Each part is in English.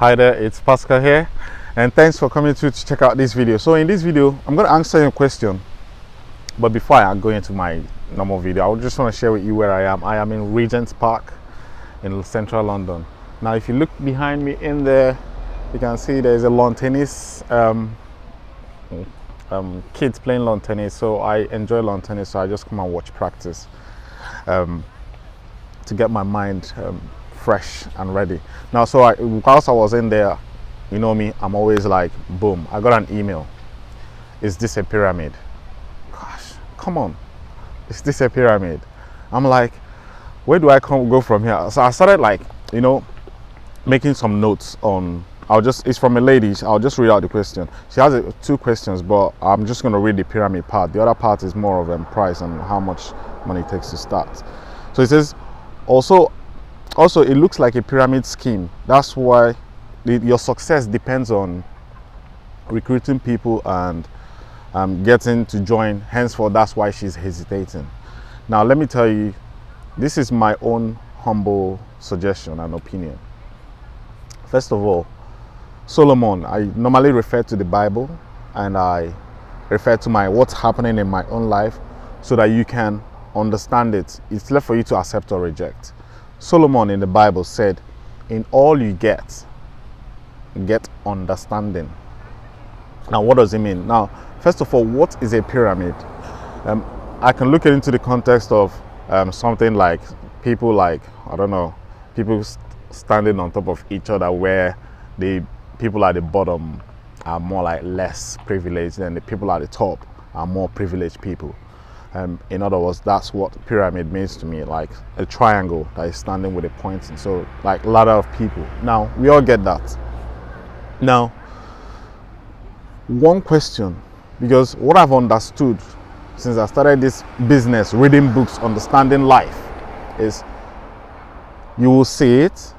Hi there, it's Pascal here, and thanks for coming to check out this video. So in this video, I'm going to answer your question, but before I go into my normal video, I just want to share with you where I am. I am in Regent's Park in central London. Now, if you look behind me in there, you can see there's a lawn tennis, kids playing lawn tennis. So I enjoy lawn tennis, so I just come and watch practice to get my mind fresh and ready. Now, so whilst I was in there, you know me, I'm always like, boom, I got an email. Is this a pyramid? Gosh, come on, is this a pyramid? I'm like, where do I go from here? So I started, like, you know, making some notes on, it's from a lady. I'll just read out the question. She has two questions, but I'm just going to read the pyramid part. The other part is more of price and how much money it takes to start. So it says, also it looks like a pyramid scheme. That's why your success depends on recruiting people and getting to join. Henceforth, that's why she's hesitating. Now, let me tell you, this is my own humble suggestion and opinion. First of all, Solomon, I normally refer to the Bible, and I refer to what's happening in my own life so that you can understand it. It's left for you to accept or reject. Solomon in the Bible said, in all you get understanding. Now, what does it mean? Now, first of all, what is a pyramid? I can look into the context of something like people, like, I don't know, people standing on top of each other, where the people at the bottom are more like less privileged and the people at the top are more privileged people. In other words, that's what pyramid means to me, like a triangle that is standing with a point. And so, like, ladder of people. Now, we all get that. Now, one question, because what I've understood since I started this business, reading books, understanding life, is you will see it,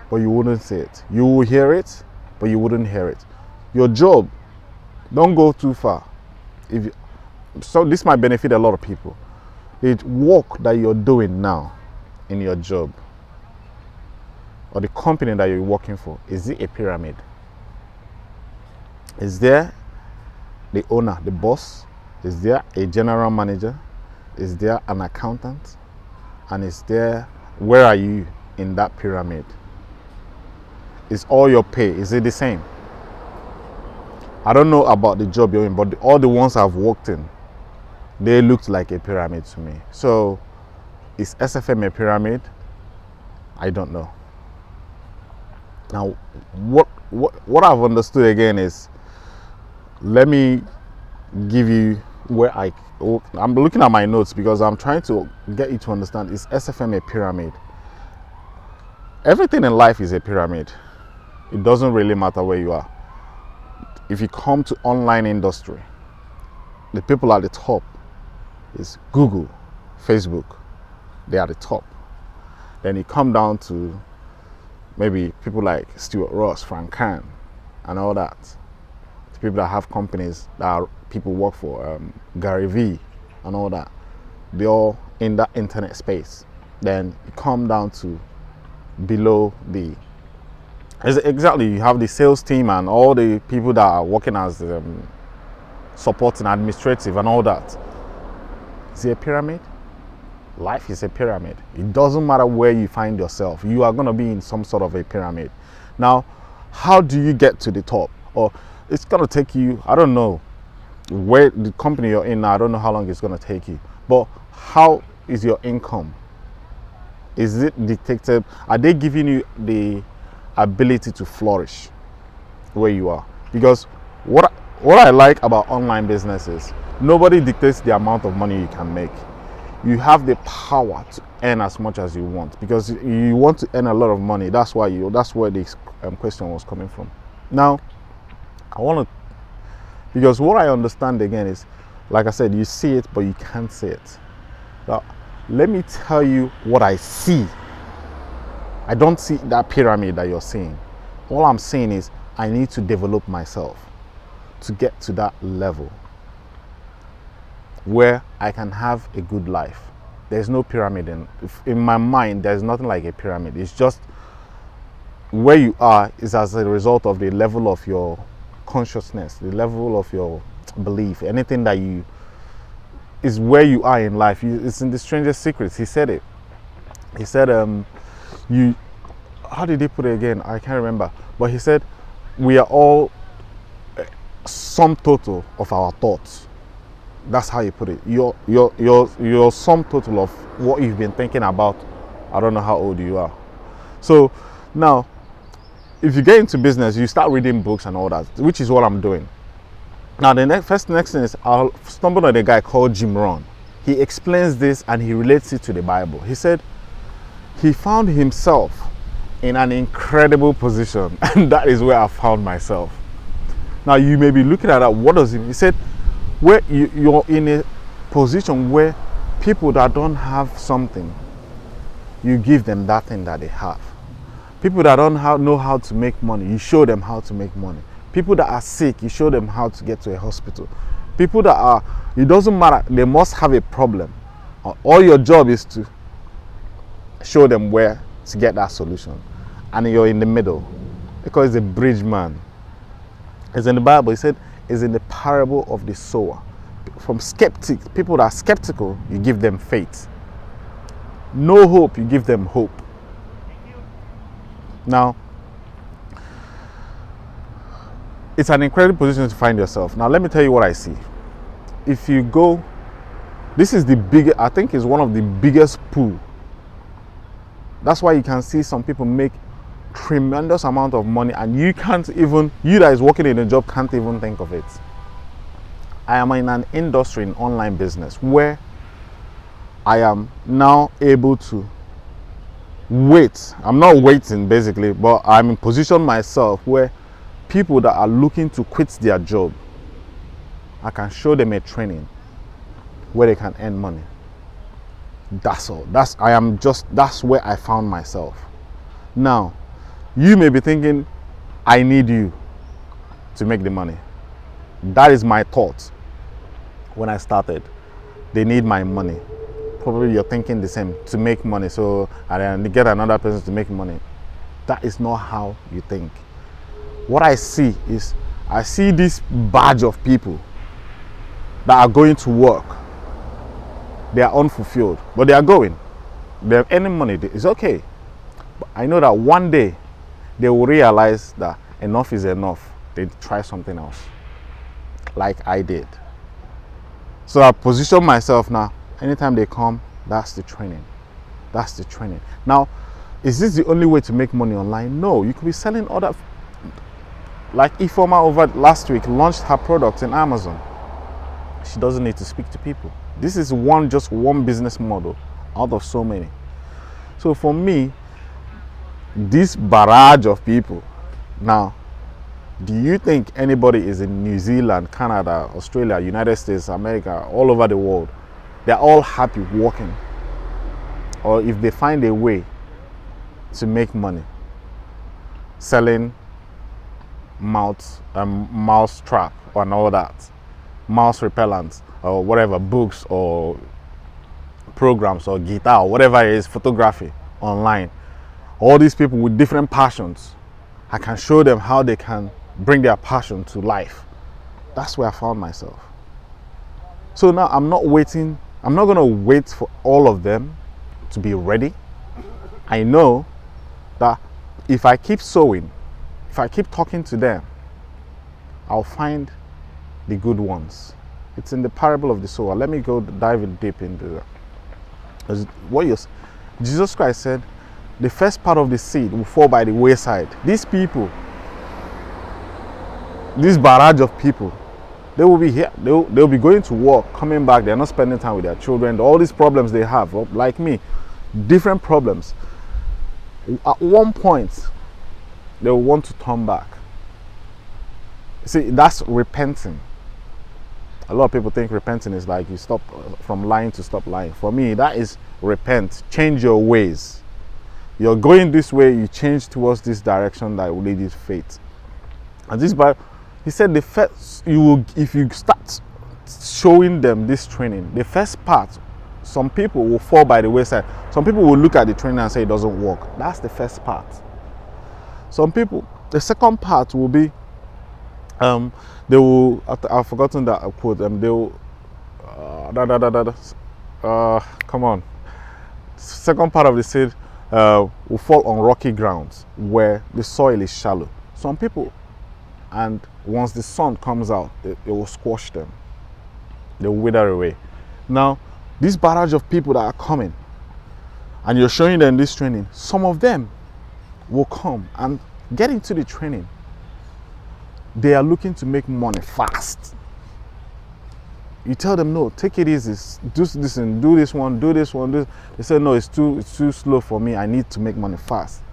but you wouldn't see it. You will hear it, but you wouldn't hear it. Your job, don't go too far. So this might benefit a lot of people. The work that you're doing now in your job, or the company that you're working for, is it a pyramid? Is there the owner, the boss? Is there a general manager? Is there an accountant? And where are you in that pyramid? Is all your pay, is it the same? I don't know about the job you're in, but all the ones I've worked in, they looked like a pyramid to me. So, is SFM a pyramid? I don't know. Now, what I've understood again is, let me give you where I'm looking at my notes because I'm trying to get you to understand, is SFM a pyramid? Everything in life is a pyramid. It doesn't really matter where you are. If you come to online industry, the people at the top is Google, Facebook. They are at the top. Then you come down to maybe people like Stuart Ross, Frank Khan, and all that. The people that have companies that people work for, Gary Vee, and all that. They're all in that internet space. Then you come down to below exactly, you have the sales team and all the people that are working as supporting, administrative, and all that. Is it a pyramid? Life is a pyramid. It doesn't matter where you find yourself, you are going to be in some sort of a pyramid. Now, how do you get to the top? Or it's going to take you, I don't know where the company you're in now, I don't know how long it's going to take you, but how is your income? Is it dictated? Are they giving you the ability to flourish where you are? Because what I like about online businesses, nobody dictates the amount of money you can make. You have the power to earn as much as you want, because you want to earn a lot of money. That's where this question was coming from. Now, because what I understand again is, like I said, you see it, but you can't see it. Now, let me tell you what I see. I don't see that pyramid that you're seeing. All I'm saying is, I need to develop myself to get to that level where I can have a good life. There's no pyramid in my mind. There's nothing like a pyramid. It's just where you are is as a result of the level of your consciousness, the level of your belief. Anything that you is where you are in life. It's in the strangest secrets. He said it. He said, you. How did he put it again? I can't remember. But he said, we are all sum total of our thoughts. That's how he put it. Your sum total of what you've been thinking about. I don't know how old you are. So now, if you get into business, you start reading books and all that, which is what I'm doing. Now, the next thing is I'll stumble on a guy called Jim Rohn. He explains this and he relates it to the Bible. He said he found himself in an incredible position, and that is where I found myself. Now, you may be looking at that. What does it mean? He said, where you're in a position where people that don't have something, you give them that thing that they have. People that don't know how to make money, you show them how to make money. People that are sick, you show them how to get to a hospital. People that are, it doesn't matter, they must have a problem. All your job is to show them where to get that solution. And you're in the middle, because the bridge man. It's in the Bible. He said it's in the parable of the sower. From skeptics, people that are skeptical, you give them faith. No hope, you give them hope. Now, it's an incredible position to find yourself. Now, let me tell you what I see. If you go, this is the biggest, I think is one of the biggest pool. That's why you can see some people make tremendous amount of money and you can't even, you that is working in a job can't even think of it. I am in an industry in online business where I am now able to wait. I'm not waiting basically, but I'm in position myself where people that are looking to quit their job, I can show them a training where they can earn money. That's all. That's where I found myself. Now, you may be thinking, I need you to make the money. That is my thought when I started. They need my money. Probably you're thinking the same, to make money, so I then get another person to make money. That is not how you think. What I see is, I see this badge of people that are going to work. They are unfulfilled, but they are going. They're earning money. It's okay. But I know that one day they will realize that enough is enough. They try something else, like I did. So I position myself now. Anytime they come, that's the training. That's the training. Now, is this the only way to make money online? No, you could be selling other. Like Ifoma over last week launched her products in Amazon. She doesn't need to speak to people. This is just one business model out of so many. So for me, this barrage of people, now, do you think anybody is in New Zealand, Canada, Australia, United States, America, all over the world, they're all happy working? Or if they find a way to make money selling mouse trap and all that, mouse repellents or whatever, books or programs or guitar or whatever it is, photography online, all these people with different passions, I can show them how they can bring their passion to life. That's where I found myself. So now I'm not waiting. I'm not going to wait for all of them to be ready. I know that if I keep sowing, if I keep talking to them, I'll find the good ones. It's in the parable of the sower. Let me go dive deep into that. Jesus Christ said, the first part of the seed will fall by the wayside. These people, this barrage of people, they will be here. They'll be going to work, coming back. They're not spending time with their children. All these problems they have, like me, different problems. At one point, they will want to turn back. See, that's repenting. A lot of people think repenting is like you stop from lying to stop lying. For me, that is repent. Change your ways. You're going this way, you change towards this direction that will lead you to faith. And this Bible, he said, the first if you start showing them this training, the first part, some people will fall by the wayside. Some people will look at the training and say it doesn't work. That's the first part. Some people, the second part will be, they will, I've forgotten that quote, they will, come on. Second part of the seed will fall on rocky grounds where the soil is shallow. Some people, and once the sun comes out, it will squash them. They will wither away. Now, this barrage of people that are coming, and you're showing them this training, some of them will come and get into the training. They are looking to make money fast. You tell them, no, take it easy, do this and do this one, do this one. They say, no, it's too slow for me. I need to make money fast.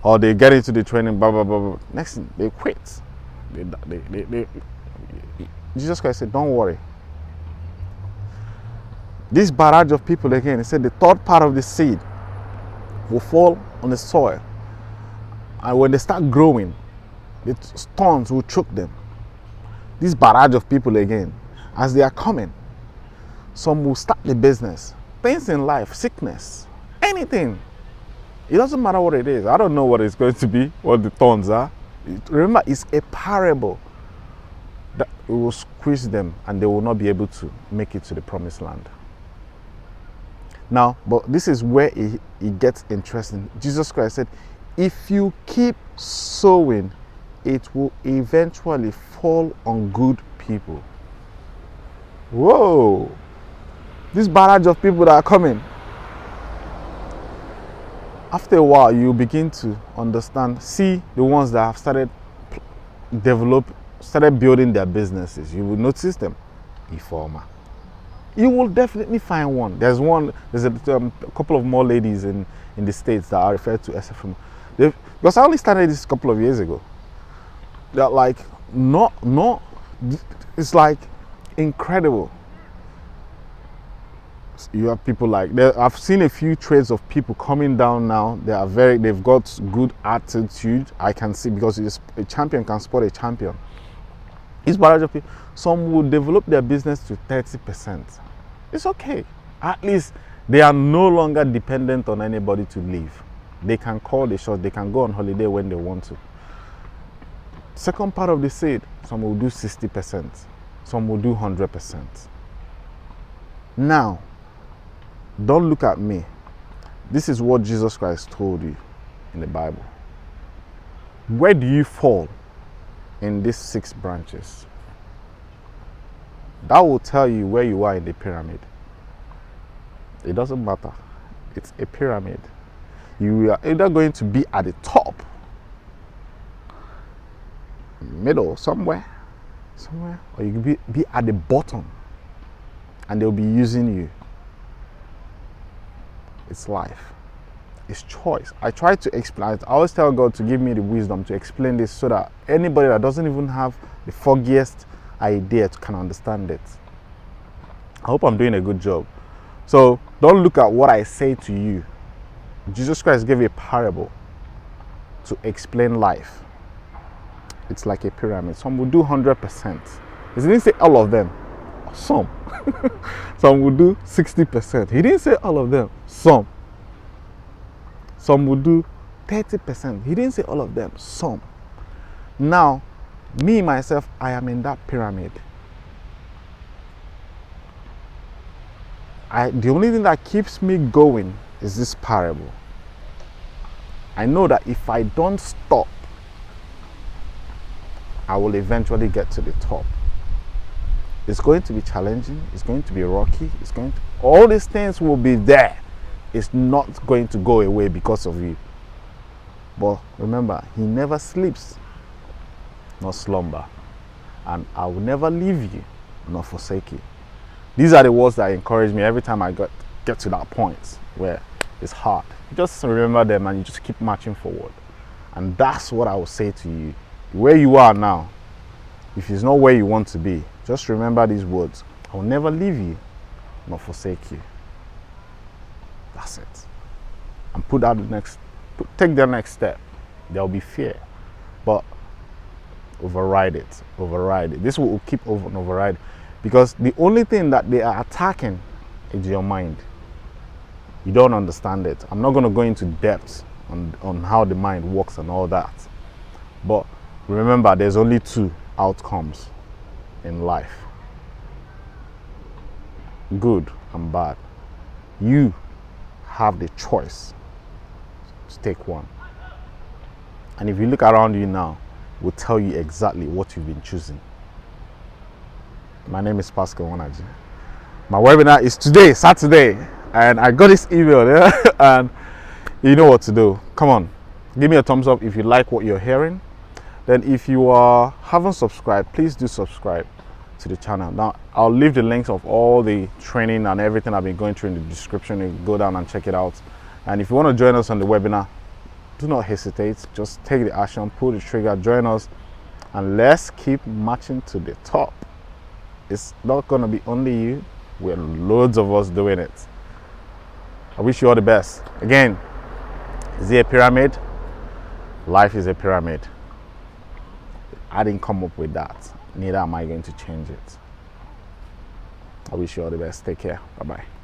Or they get into the training, blah, blah, blah, blah. Next thing, they quit. Jesus Christ said, don't worry. This barrage of people again, he said the third part of the seed will fall on the soil. And when they start growing, the storms will choke them. This barrage of people again, as they are coming, some will start the business. Things in life, sickness, anything. It doesn't matter what it is. I don't know what it's going to be, what the thorns are. Remember, it's a parable that it will squeeze them and they will not be able to make it to the promised land. Now, but this is where it gets interesting. Jesus Christ said, if you keep sowing, it will eventually fall on good people. Whoa! This barrage of people that are coming. After a while, you begin to understand, see the ones that have started building their businesses. You will notice them. Informer. You will definitely find one. There's a couple of more ladies in the States that are referred to as SFM. Because I only started this a couple of years ago. They're like, it's like incredible. You have people like, I've seen a few trades of people coming down now. They've got good attitude. I can see, because a champion can spot a champion. This barrage of people, some will develop their business to 30%. It's okay. At least they are no longer dependent on anybody to live. They can call the shots. They can go on holiday when they want to. Second part of the seed, some will do 60%. Some will do 100%. Now, don't look at me. This is what Jesus Christ told you in the Bible. Where do you fall in these 6 branches? That will tell you where you are in the pyramid. It doesn't matter. It's a pyramid. You are either going to be at the top, middle, somewhere, or you can be at the bottom, and they'll be using you. It's life. It's choice. I try to explain it. I always tell God to give me the wisdom to explain this so that anybody that doesn't even have the foggiest idea can understand it. I hope I'm doing a good job. So don't look at what I say to you. Jesus Christ gave a parable to explain life. It's like a pyramid. Some will do 100%. He didn't say all of them. Some. Some will do 60%. He didn't say all of them. Some. Some will do 30%. He didn't say all of them. Some. Now, me, myself, I am in that pyramid. The only thing that keeps me going is this parable. I know that if I don't stop, I will eventually get to the top. It's going to be challenging. It's going to be rocky. All these things will be there. It's not going to go away because of you. But remember, he never sleeps nor slumber. And I will never leave you nor forsake you. These are the words that encourage me every time I get to that point where it's hard. You just remember them and you just keep marching forward. And that's what I will say to you. Where you are now, if it's not where you want to be, just remember these words. I will never leave you nor forsake you. That's it. And take the next step. There will be fear, but override it. This will keep override, because the only thing that they are attacking is your mind. You don't understand it. I'm not going to go into depth on how the mind works and all that. But remember, there's only two outcomes in life: good and bad. You have the choice to take one. And if you look around you now, it will tell you exactly what you've been choosing. My name is Pascal Imonitie. My webinar is today, Saturday, and I got this email, yeah? And you know what to do. Come on, give me a thumbs up if you like what you're hearing. Then if you haven't subscribed, please do subscribe to the channel. Now, I'll leave the links of all the training and everything I've been going through in the description. You can go down and check it out. And if you want to join us on the webinar, do not hesitate. Just take the action, pull the trigger, join us, and let's keep marching to the top. It's not going to be only you. We're loads of us doing it. I wish you all the best. Again, is it a pyramid? Life is a pyramid. I didn't come up with that. Neither am I going to change it. I wish you all the best. Take care. Bye-bye.